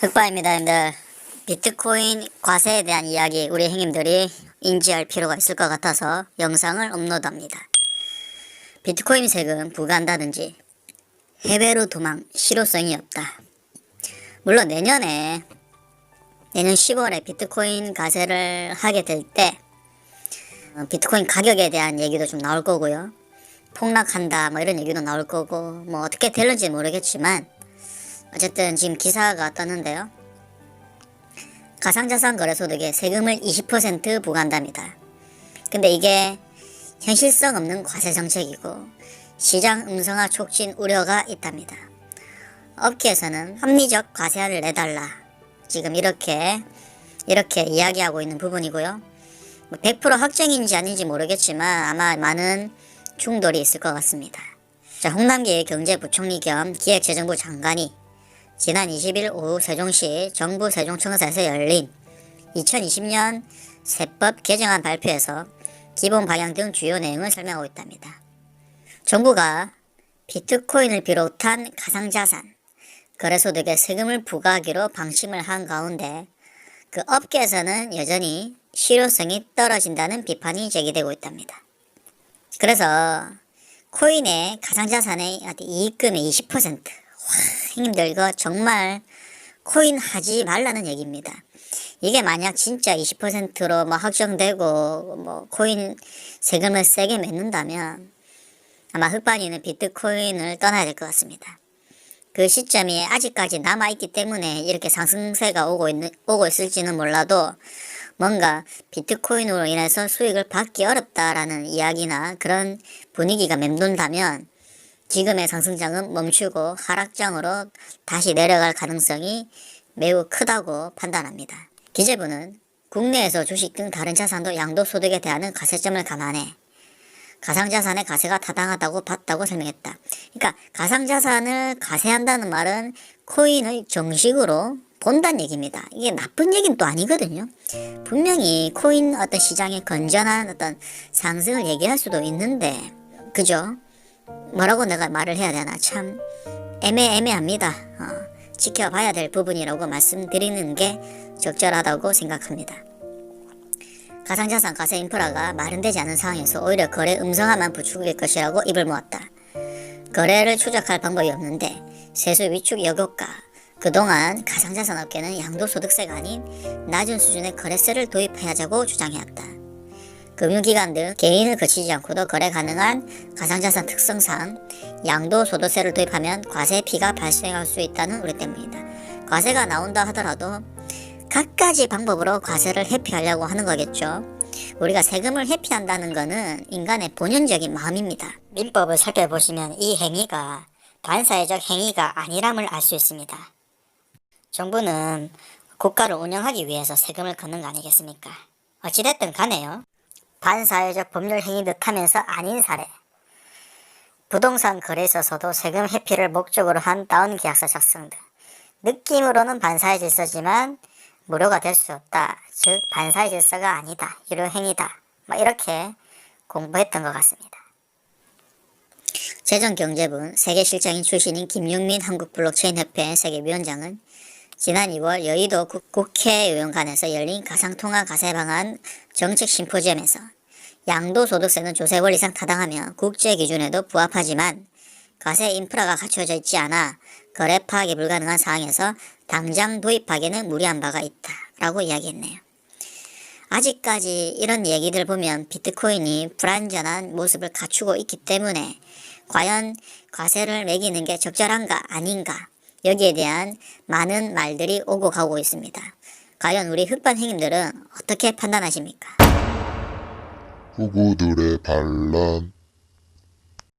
흑바입니다, 형님들. 비트코인 과세에 대한 이야기 우리 형님들이 인지할 필요가 있을 것 같아서 영상을 업로드합니다. 비트코인 세금 부과한다든지 해외로 도망 실효성이 없다. 물론 내년 10월에 비트코인 과세를 하게 될 때 비트코인 가격에 대한 얘기도 좀 나올 거고요. 폭락한다 뭐 이런 얘기도 나올 거고 뭐 어떻게 될는지 모르겠지만 어쨌든 지금 기사가 떴는데요. 가상자산 거래소득에 세금을 20% 부과한답니다. 근데 이게 현실성 없는 과세 정책이고 시장 음성화 촉진 우려가 있답니다. 업계에서는 합리적 과세안을 내달라 지금 이렇게 이야기하고 있는 부분이고요. 100% 확정인지 아닌지 모르겠지만 아마 많은 충돌이 있을 것 같습니다. 자, 홍남기 경제부총리 겸 기획재정부 장관이 지난 20일 오후 세종시 정부 세종청사에서 열린 2020년 세법 개정안 발표에서 기본 방향 등 주요 내용을 설명하고 있답니다. 정부가 비트코인을 비롯한 가상자산, 거래소득에 세금을 부과하기로 방침을 한 가운데 그 업계에서는 여전히 실효성이 떨어진다는 비판이 제기되고 있답니다. 그래서 코인의 가상자산의 이익금의 20%, 형님들 이거 정말 코인 하지 말라는 얘기입니다. 이게 만약 진짜 20%로 뭐 확정되고 뭐 코인 세금을 세게 맺는다면 아마 흑반이는 비트코인을 떠나야 될 것 같습니다. 그 시점이 아직까지 남아있기 때문에 이렇게 상승세가 오고 있을지는 몰라도 뭔가 비트코인으로 인해서 수익을 받기 어렵다라는 이야기나 그런 분위기가 맴돈다면 지금의 상승장은 멈추고 하락장으로 다시 내려갈 가능성이 매우 크다고 판단합니다. 기재부는 국내에서 주식 등 다른 자산도 양도소득에 대한 과세점을 감안해 가상자산의 과세가 타당하다고 봤다고 설명했다. 그러니까 가상자산을 과세한다는 말은 코인을 정식으로 본다는 얘기입니다. 이게 나쁜 얘기는 또 아니거든요. 분명히 코인 어떤 시장의 건전한 어떤 상승을 얘기할 수도 있는데 그죠? 뭐라고 내가 말을 해야 되나 참 애매합니다. 지켜봐야 될 부분이라고 말씀드리는 게 적절하다고 생각합니다. 가상자산 과세 인프라가 마련되지 않은 상황에서 오히려 거래 음성화만 부추길 것이라고 입을 모았다. 거래를 추적할 방법이 없는데 세수 위축 여효과 그동안 가상자산 업계는 양도소득세가 아닌 낮은 수준의 거래세를 도입해야자고 주장해왔다. 금융기관 등 개인을 거치지 않고도 거래 가능한 가상자산 특성상 양도소득세를 도입하면 과세 피가 발생할 수 있다는 우려 때문이다. 과세가 나온다 하더라도 갖가지 방법으로 과세를 회피하려고 하는 거겠죠. 우리가 세금을 회피한다는 것은 인간의 본연적인 마음입니다. 민법을 살펴보시면 이 행위가 반사회적 행위가 아니람을 알 수 있습니다. 정부는 국가를 운영하기 위해서 세금을 걷는 거 아니겠습니까? 어찌됐든 간에요. 반사회적 법률 행위 듯 하면서 아닌 사례. 부동산 거래에 있어서도 세금 회피를 목적으로 한 다운 계약서 작성 등 느낌으로는 반사회 질서지만 무료가 될 수 없다. 즉 반사회 질서가 아니다. 유료 행위다. 이렇게 공부했던 것 같습니다. 재정경제부 세계실장인 출신인 김용민 한국블록체인협회 세계위원장은 지난 2월 여의도 국회의원관에서 열린 가상통화 과세 방안 정책 심포지엄에서 양도소득세는 조세 원리상 타당하며 국제 기준에도 부합하지만 과세 인프라가 갖춰져 있지 않아 거래 파악이 불가능한 상황에서 당장 도입하기에는 무리한 바가 있다 라고 이야기했네요. 아직까지 이런 얘기들 보면 비트코인이 불완전한 모습을 갖추고 있기 때문에 과연 과세를 매기는 게 적절한가 아닌가 여기에 대한 많은 말들이 오고 가고 있습니다. 과연 우리 흑반 형님들은 어떻게 판단하십니까? 후보들의 반란